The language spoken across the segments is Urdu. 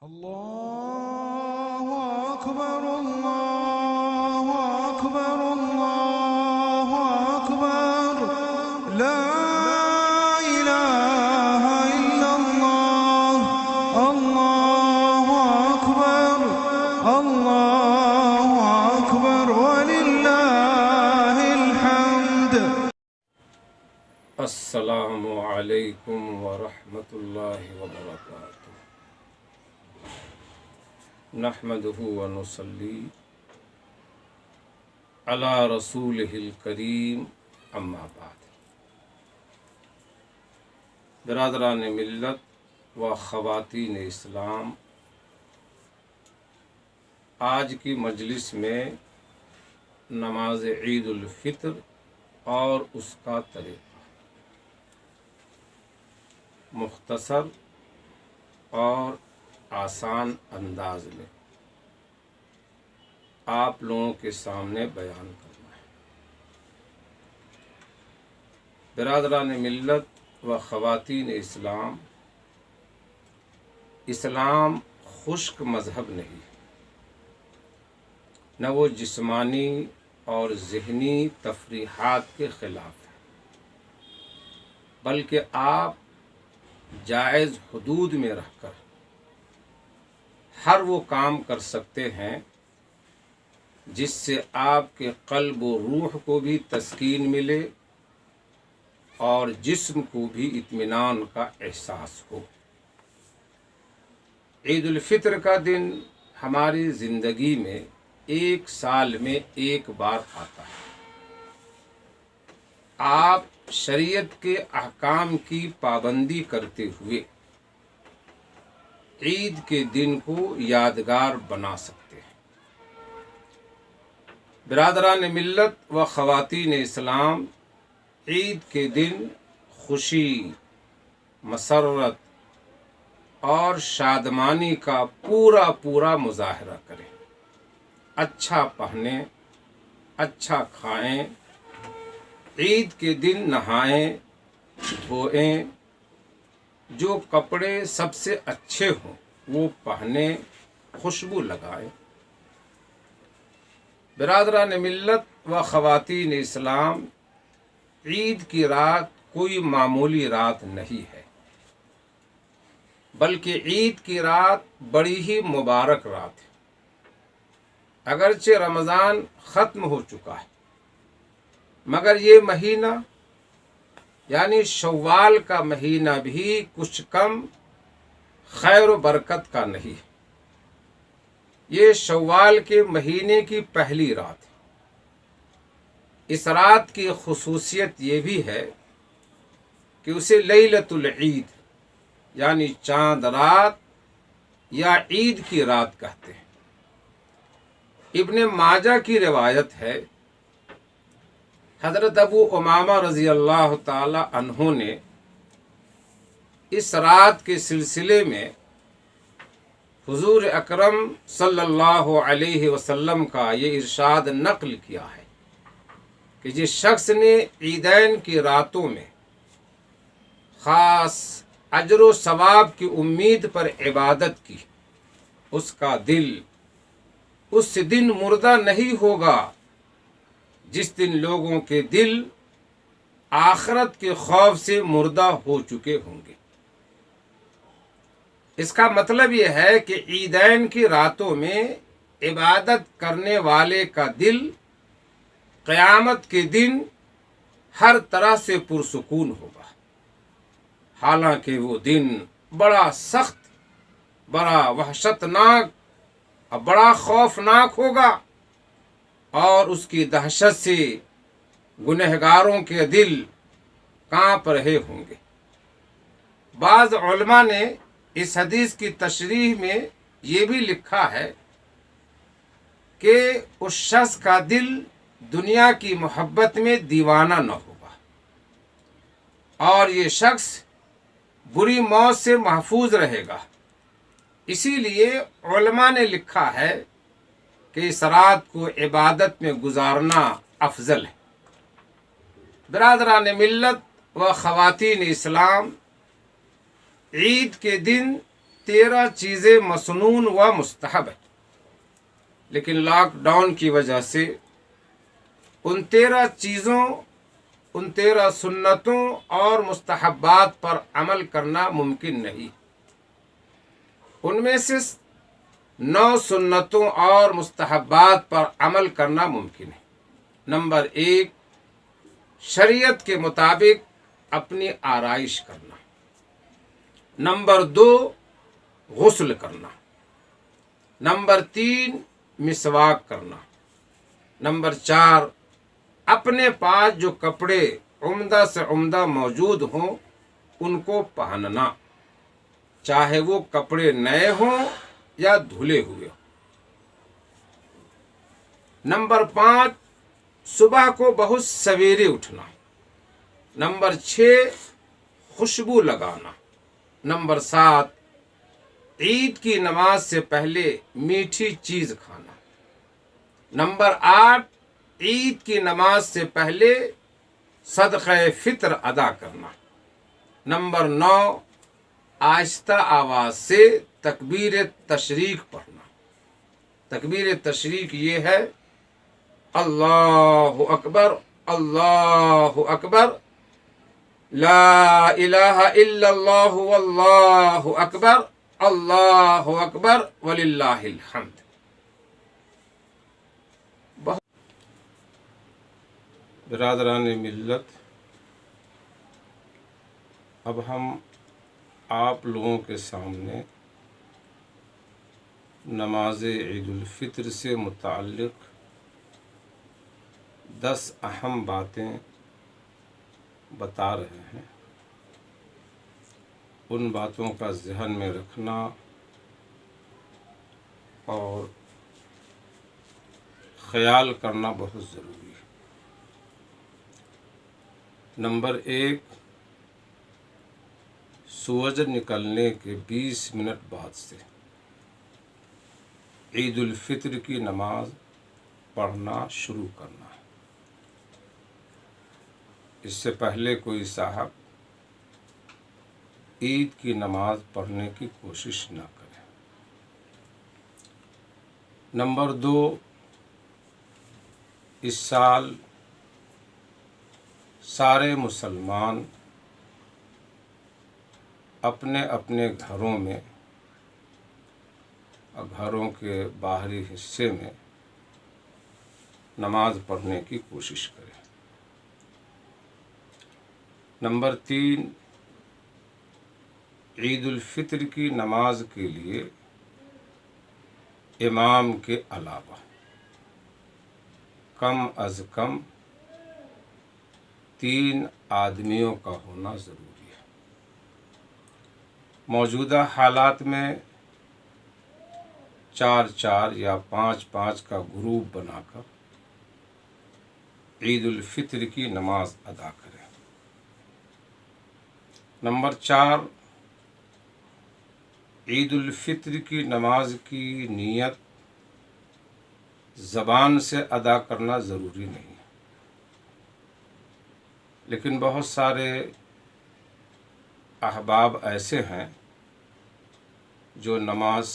الله أكبر الله أكبر الله أكبر لا إله إلا الله الله أكبر الله أكبر ولله الحمد. السلام علیکم ورحمۃ اللہ وبرکاتہ. نحمدہ ونصلی علی رسولہ الکریم، اما بعد. برادران ملت و خواتین اسلام، آج کی مجلس میں نماز عید الفطر اور اس کا طریقہ مختصر اور آسان انداز میں آپ لوگوں کے سامنے بیان کرنا ہے. برادران ملت و خواتین اسلام، اسلام خشک مذہب نہیں، نہ وہ جسمانی اور ذہنی تفریحات کے خلاف ہے، بلکہ آپ جائز حدود میں رہ کر ہر وہ کام کر سکتے ہیں جس سے آپ کے قلب و روح کو بھی تسکین ملے اور جسم کو بھی اطمینان کا احساس ہو. عید الفطر کا دن ہماری زندگی میں ایک سال میں ایک بار آتا ہے. آپ شریعت کے احکام کی پابندی کرتے ہوئے عید کے دن کو یادگار بنا سکتے ہیں. برادران ملت و خواتین اسلام، عید کے دن خوشی، مسرت اور شادمانی کا پورا مظاہرہ کریں. اچھا پہنیں، اچھا کھائیں، عید کے دن نہائیں دھوئیں، جو کپڑے سب سے اچھے ہوں وہ پہنیں، خوشبو لگائیں. برادران ملت و خواتین اسلام، عید کی رات کوئی معمولی رات نہیں ہے، بلکہ عید کی رات بڑی ہی مبارک رات ہے. اگرچہ رمضان ختم ہو چکا ہے، مگر یہ مہینہ یعنی شوال کا مہینہ بھی کچھ کم خیر و برکت کا نہیں ہے. یہ شوال کے مہینے کی پہلی رات ہے. اس رات کی خصوصیت یہ بھی ہے کہ اسے لیلۃ العید یعنی چاند رات یا عید کی رات کہتے ہیں. ابن ماجہ کی روایت ہے، حضرت ابو امامہ رضی اللہ تعالی عنہ نے اس رات کے سلسلے میں حضور اکرم صلی اللہ علیہ وسلم کا یہ ارشاد نقل کیا ہے کہ جس شخص نے عیدین کی راتوں میں خاص اجر و ثواب کی امید پر عبادت کی، اس کا دل اس دن مردہ نہیں ہوگا جس دن لوگوں کے دل آخرت کے خوف سے مردہ ہو چکے ہوں گے. اس کا مطلب یہ ہے کہ عیدین کی راتوں میں عبادت کرنے والے کا دل قیامت کے دن ہر طرح سے پرسکون ہوگا. حالانکہ وہ دن بڑا سخت، بڑا وحشتناک اور بڑا خوفناک ہوگا، اور اس کی دہشت سے گنہگاروں کے دل کانپ رہے ہوں گے. بعض علماء نے اس حدیث کی تشریح میں یہ بھی لکھا ہے کہ اس شخص کا دل دنیا کی محبت میں دیوانہ نہ ہوگا، اور یہ شخص بری موت سے محفوظ رہے گا. اسی لیے علماء نے لکھا ہے کہ اس رات کو عبادت میں گزارنا افضل ہے. برادران ملت و خواتین اسلام، عید کے دن 13 چیزیں مسنون و مستحب ہیں، لیکن لاک ڈاؤن کی وجہ سے ان 13 چیزوں، ان 13 سنتوں اور مستحبات پر عمل کرنا ممکن نہیں۔ ان میں سے 9 سنتوں اور مستحبات پر عمل کرنا ممکن ہے۔ نمبر 1، شریعت کے مطابق اپنی آرائش کرنا۔ نمبر 2، غسل کرنا۔ نمبر 3، مسواک کرنا۔ نمبر 4، اپنے پاس جو کپڑے عمدہ سے عمدہ موجود ہوں ان کو پہننا، چاہے وہ کپڑے نئے ہوں یا دھلے ہوئے ہوں۔ نمبر 5، صبح کو بہت سویرے اٹھنا۔ نمبر 6، خوشبو لگانا۔ نمبر 7، عید کی نماز سے پہلے میٹھی چیز کھانا۔ نمبر 8، عید کی نماز سے پہلے صدقہ فطر ادا کرنا۔ نمبر 9، آہستہ آواز سے تکبیر تشریق پڑھنا۔ تکبیر تشریق یہ ہے: اللہ اکبر، اللہ اکبر، لا الہ الا اللہ واللہ اکبر، اللہ اکبر وللہ الحمد۔ برادران ملت، اب ہم آپ لوگوں کے سامنے نماز عید الفطر سے متعلق 10 اہم باتیں بتا رہے ہیں۔ ان باتوں کا ذہن میں رکھنا اور خیال کرنا بہت ضروری ہے۔ نمبر 1، سورج نکلنے کے 20 منٹ بعد سے عید الفطر کی نماز پڑھنا شروع کرنا ہے۔ اس سے پہلے کوئی صاحب عید کی نماز پڑھنے کی کوشش نہ کرے۔ نمبر 2، اس سال سارے مسلمان اپنے اپنے گھروں میں اور گھروں کے باہری حصے میں نماز پڑھنے کی کوشش کریں۔ نمبر 3، عید الفطر کی نماز کے لیے امام کے علاوہ کم از کم 3 آدمیوں کا ہونا ضروری ہے۔ موجودہ حالات میں 4 یا 5 کا گروپ بنا کر عید الفطر کی نماز ادا کریں۔ نمبر 4، عید الفطر کی نماز کی نیت زبان سے ادا کرنا ضروری نہیں، لیکن بہت سارے احباب ایسے ہیں جو نماز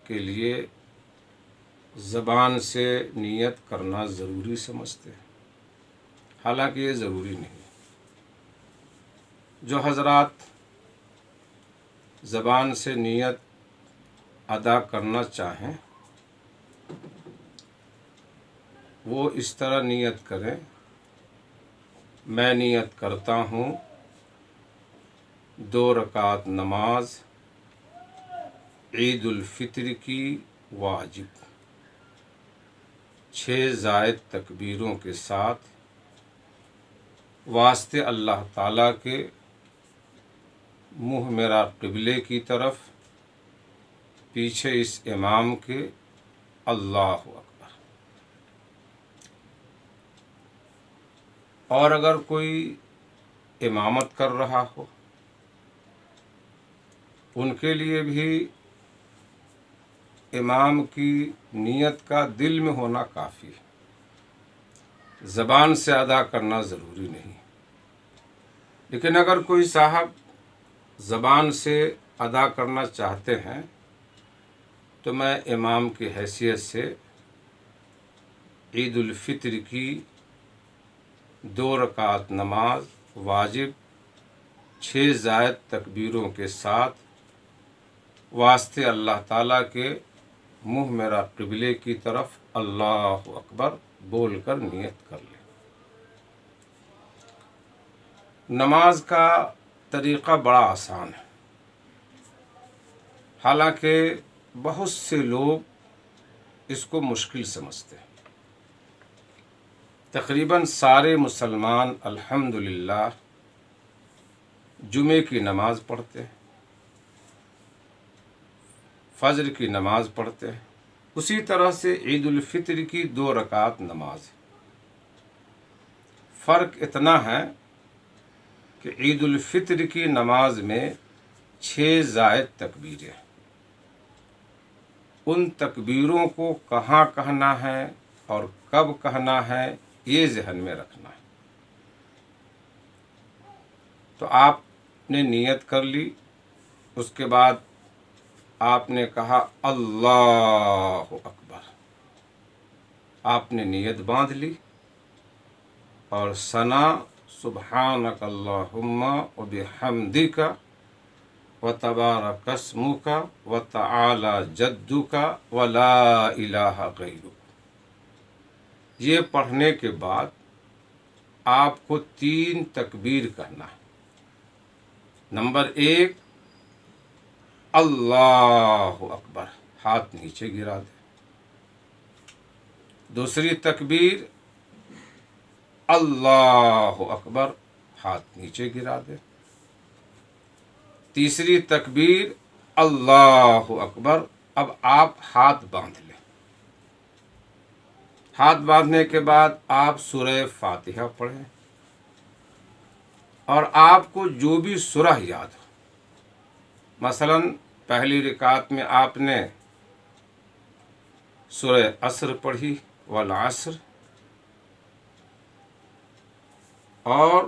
کے لیے زبان سے نیت کرنا ضروری سمجھتے ہیں، حالانکہ یہ ضروری نہیں۔ جو حضرات زبان سے نیت ادا کرنا چاہیں وہ اس طرح نیت کریں: میں نیت کرتا ہوں 2 رکعت نماز عید الفطر کی واجب 6 زائد تکبیروں کے ساتھ واسطے اللہ تعالیٰ کے، منہ میرا قبلے کی طرف، پیچھے اس امام کے، اللہ اکبر۔ اور اگر کوئی امامت کر رہا ہو ان کے لیے بھی امام کی نیت کا دل میں ہونا کافی ہے، زبان سے ادا کرنا ضروری نہیں۔ لیکن اگر کوئی صاحب زبان سے ادا کرنا چاہتے ہیں تو میں امام کی حیثیت سے عید الفطر کی 2 رکعت نماز واجب 6 زائد تکبیروں کے ساتھ واسطے اللہ تعالیٰ کے منہ میرا قبلے کی طرف اللہ اکبر بول کر نیت کر لیں۔ نماز کا طریقہ بڑا آسان ہے، حالانکہ بہت سے لوگ اس کو مشکل سمجھتے ہیں۔ تقریباً سارے مسلمان الحمدللہ جمعے کی نماز پڑھتے ہیں، فجر کی نماز پڑھتے ہیں، اسی طرح سے عید الفطر کی 2 رکعت نماز ہے۔ فرق اتنا ہے کہ عید الفطر کی نماز میں 6 زائد تکبیریں ہیں، ان تکبیروں کو کہاں کہنا ہے اور کب کہنا ہے یہ ذہن میں رکھنا ہے۔ تو آپ نے نیت کر لی، اس کے بعد آپ نے کہا اللہ اکبر، آپ نے نیت باندھ لی اور ثنا سبحانک اللہم وبحمدک وتبارک اسمک وتعالی جدک ولا الہ غیرک، یہ پڑھنے کے بعد آپ کو 3 تکبیر کہنا ہے۔ نمبر 1 اللہ اکبر، ہاتھ نیچے گرا دیں۔ دوسری تکبیر اللہ اکبر، ہاتھ نیچے گرا دیں۔ تیسری تکبیر اللہ اکبر، اب آپ ہاتھ باندھ لیں۔ ہاتھ باندھنے کے بعد آپ سورہ فاتحہ پڑھیں اور آپ کو جو بھی سورہ یاد ہو، مثلا پہلی رکعت میں آپ نے سورہ عصر پڑھی والعصر، اور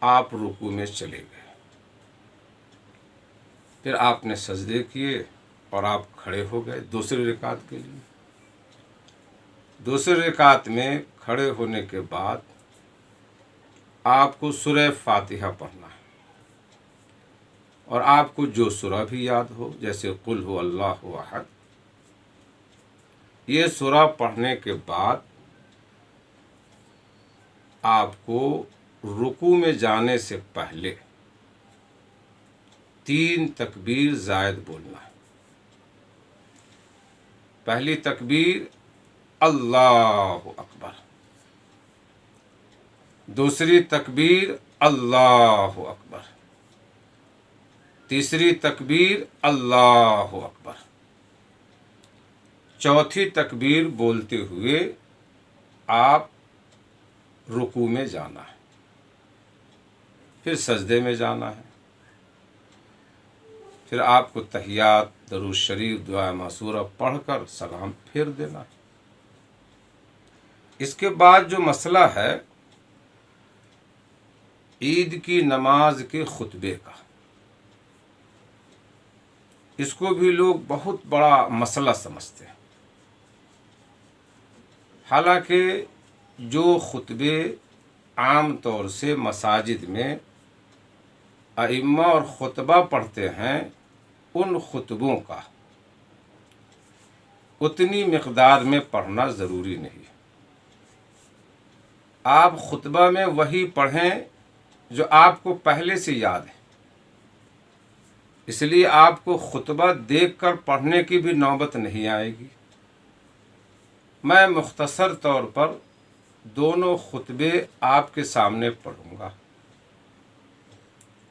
آپ رکوع میں چلے گئے، پھر آپ نے سجدے کیے اور آپ کھڑے ہو گئے دوسری رکعت کے لیے۔ دوسری رکعت میں کھڑے ہونے کے بعد آپ کو سورہ فاتحہ پڑھنا ہے، اور آپ کو جو سورہ بھی یاد ہو، جیسے قل هو اللہ احد، یہ سورہ پڑھنے کے بعد آپ کو رکوع میں جانے سے پہلے 3 تکبیر زائد بولنا ہے۔ پہلی تکبیر اللہ اکبر، دوسری تکبیر اللہ اکبر، تیسری تکبیر اللہ اکبر، چوتھی تکبیر بولتے ہوئے آپ رکوع میں جانا ہے، پھر سجدے میں جانا ہے، پھر آپ کو تحیات، درود شریف، دعا معصورہ پڑھ کر سلام پھیر دینا ہے۔ اس کے بعد جو مسئلہ ہے عید کی نماز کے خطبے کا، اس کو بھی لوگ بہت بڑا مسئلہ سمجھتے ہیں، حالانکہ جو خطبے عام طور سے مساجد میں ائمہ اور خطبہ پڑھتے ہیں، ان خطبوں کا اتنی مقدار میں پڑھنا ضروری نہیں۔ آپ خطبہ میں وہی پڑھیں جو آپ کو پہلے سے یاد ہے، اس لیے آپ کو خطبہ دیکھ کر پڑھنے کی بھی نوبت نہیں آئے گی۔ میں مختصر طور پر دونوں خطبے آپ کے سامنے پڑھوں گا،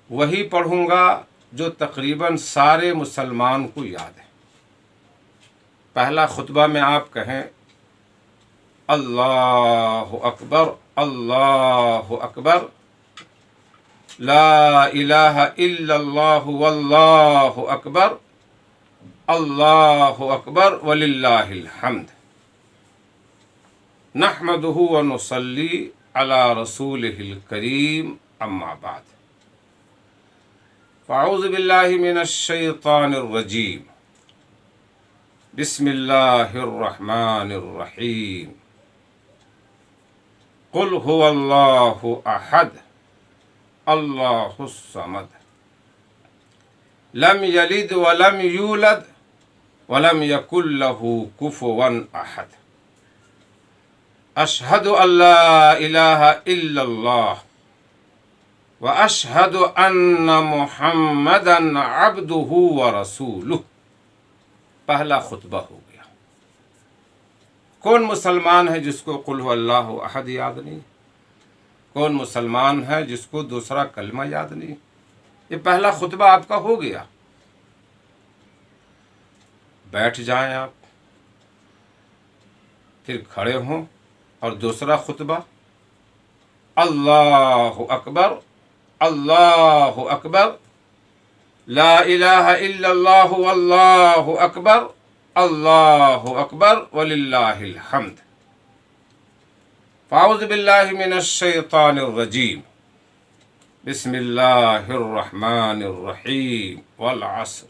وہی پڑھوں گا جو تقریباً سارے مسلمان کو یاد ہے۔ پہلا خطبہ میں آپ کہیں اللہ اکبر اللہ اکبر لا الہ الا اللہ واللہ اکبر اللہ اکبر وللہ الحمد نحمدہ ونصلی علی رسولہ الکریم اما بعد فاعوذ باللہ من الشیطان الرجیم بسم اللہ الرحمن الرحیم قل هو اللہ احد اللہ الصمد لم یلد ولم یولد ولم یکن له کفوا احد اشہد ان لا الہ الا اللہ واشہد ان محمدا عبدہ ورسولہ۔ پہلا خطبہ ہو گیا۔ کون مسلمان ہے جس کو قل هو اللہ احد یاد نہیں؟ کون مسلمان ہے جس کو دوسرا کلمہ یاد نہیں؟ یہ پہلا خطبہ آپ کا ہو گیا۔ بیٹھ جائیں آپ، پھر کھڑے ہوں، اور دوسرا خطبہ اللہ اکبر اللہ اکبر لا الہ الا اللہ واللہ اکبر اللہ اکبر وللہ الحمد۔ فاعوذ باللہ من الشیطان الرجیم بسم اللہ الرحمن الرحیم والعصر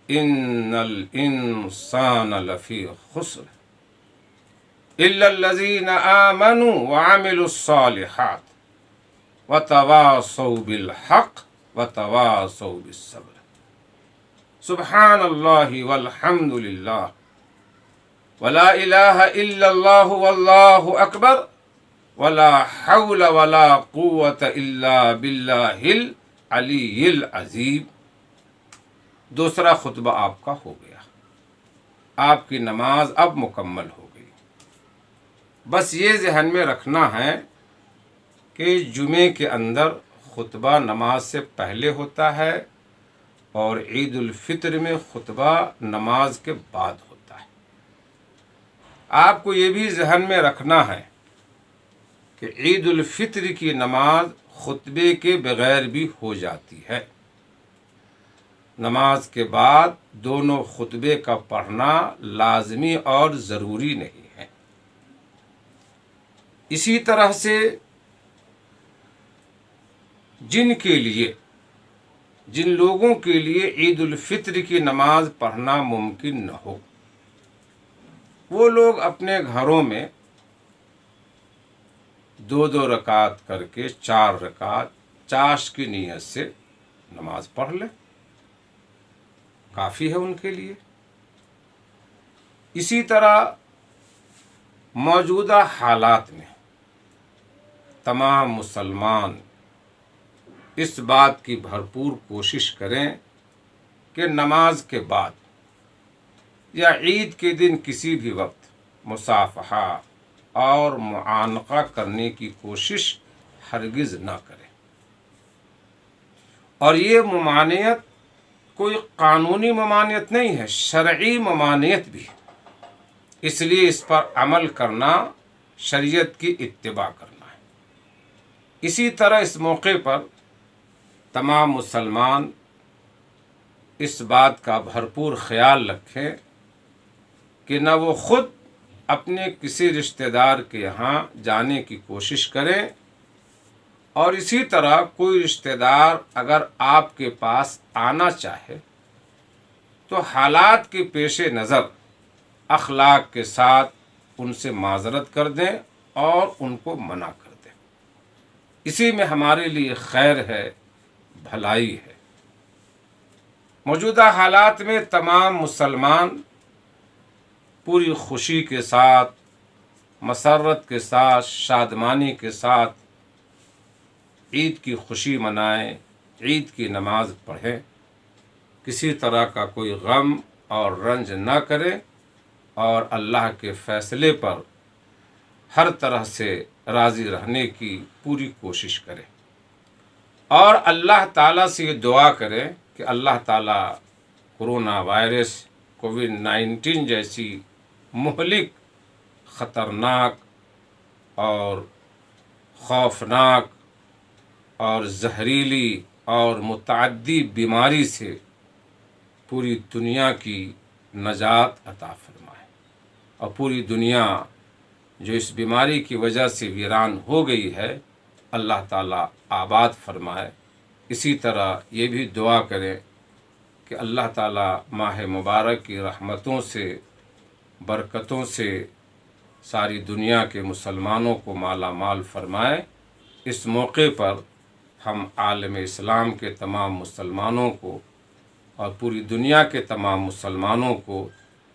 ان الانسان لفی خسر الا الذین آمنوا وعملوا الصالحات وتواصوا بالحق وتواصوا بالصبر۔ سبحان اللہ والحمد للہ ولا الہ الا اللہ واللہ اکبر ولا حول ولا قوة الا باللہ العلی العظیم۔ دوسرا خطبہ آپ کا ہو گیا۔ آپ کی نماز اب مکمل ہو گئی۔ بس یہ ذہن میں رکھنا ہے کہ جمعے کے اندر خطبہ نماز سے پہلے ہوتا ہے اور عید الفطر میں خطبہ نماز کے بعد ہوتا ہے۔ آپ کو یہ بھی ذہن میں رکھنا ہے کہ عید الفطر کی نماز خطبے کے بغیر بھی ہو جاتی ہے۔ نماز کے بعد دونوں خطبے کا پڑھنا لازمی اور ضروری نہیں ہے۔ اسی طرح سے جن لوگوں کے لیے عید الفطر کی نماز پڑھنا ممکن نہ ہو، وہ لوگ اپنے گھروں میں 2 رکعت کر کے 4 رکعت چاشت کی نیت سے نماز پڑھ لیں، کافی ہے ان کے لیے۔ اسی طرح موجودہ حالات میں تمام مسلمان اس بات کی بھرپور کوشش کریں کہ نماز کے بعد یا عید کے دن کسی بھی وقت مصافحہ اور معانقہ کرنے کی کوشش ہرگز نہ کریں۔ اور یہ ممانعت کوئی قانونی ممانعت نہیں ہے، شرعی ممانعت بھی ہے۔ اس لیے اس پر عمل کرنا شریعت کی اتباع کرنا ہے۔ اسی طرح اس موقع پر تمام مسلمان اس بات کا بھرپور خیال رکھیں کہ نہ وہ خود اپنے کسی رشتہ دار کے یہاں جانے کی کوشش کریں، اور اسی طرح کوئی رشتہ دار اگر آپ کے پاس آنا چاہے تو حالات کے پیش نظر اخلاق کے ساتھ ان سے معذرت کر دیں اور ان کو منع کر دیں۔ اسی میں ہمارے لیے خیر ہے، بھلائی ہے۔ موجودہ حالات میں تمام مسلمان پوری خوشی کے ساتھ، مسرت کے ساتھ، شادمانی کے ساتھ عید کی خوشی منائیں، عید کی نماز پڑھیں، کسی طرح کا کوئی غم اور رنج نہ کریں، اور اللہ کے فیصلے پر ہر طرح سے راضی رہنے کی پوری کوشش کریں، اور اللہ تعالیٰ سے یہ دعا کریں کہ اللہ تعالیٰ کرونا وائرس کووڈ-19 جیسی مہلک، خطرناک اور خوفناک اور زہریلی اور متعدی بیماری سے پوری دنیا کی نجات عطا فرمائے، اور پوری دنیا جو اس بیماری کی وجہ سے ویران ہو گئی ہے، اللہ تعالیٰ آباد فرمائے، اسی طرح یہ بھی دعا کریں کہ اللہ تعالیٰ ماہ مبارک کی رحمتوں سے، برکتوں سے ساری دنیا کے مسلمانوں کو مالا مال فرمائے۔ اس موقع پر ہم عالم اسلام کے تمام مسلمانوں کو اور پوری دنیا کے تمام مسلمانوں کو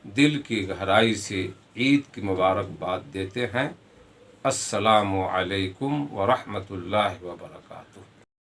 دل کی گہرائی سے عید کی مبارکباد دیتے ہیں۔ السلام علیکم ورحمۃ اللہ وبرکاتہ۔